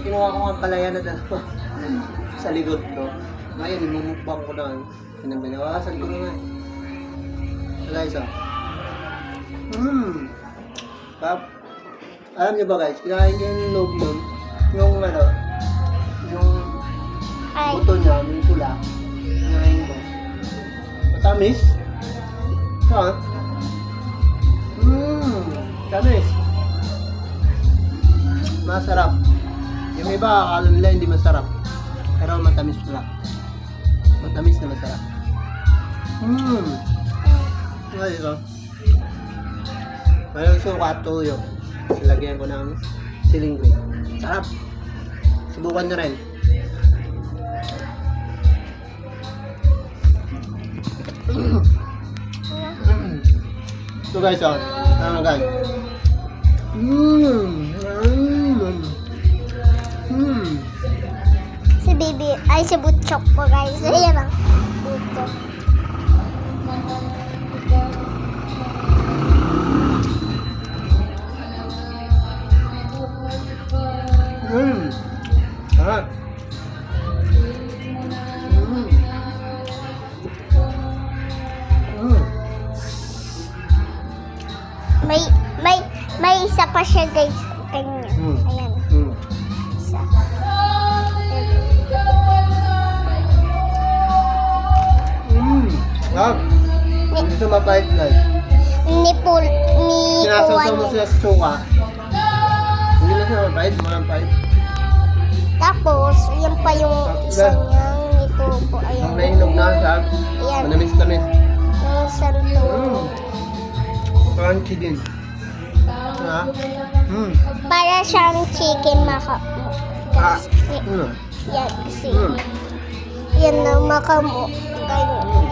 kinuha ko ang palaya na dalawa sa likod ko. Ngayon, imumukbang ko na. Binawasan ko na nga. So guys, alam niyo ba guys, kinain niyo yung loob nun, yung ano, yung buto niya, yung pula. Kinain ko. Matamis. Tamis. Masarap. Yung iba, akala nila hindi masarap. Pero matamis pala. Matamis na masarap. Ay, ito. Mayroong suka at tuyo. Lagyan ko ng siling green. Sarap. Subukan nyo rin. Ito guys, ano guys? Si Bibi, ay si Butchok po guys. Ayan ang Butchok. Sarap. May isa pa siya guys. Kanya. Ayan. Isa. Sarap. Hindi ito mapait guys. Sinasaw mo sila sa suka. Hindi na siya mapait, mapait. Tapos, yan pa yung isa niyang ito po. Ayan. Ang nahinog na siya. Ayan. Manamis-tamis. Yung santo. Crunchy din. Para siyang chicken kasi. Yan kasi. Yan na makamo. Ganyan.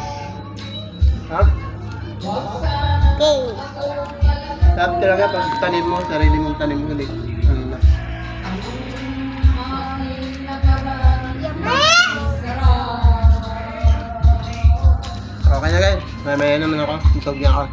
Okay. Sarap talaga pag tanim mo, sarili mong tanim ulit. Okay na guys, mamaya naman ako, isog niya ako.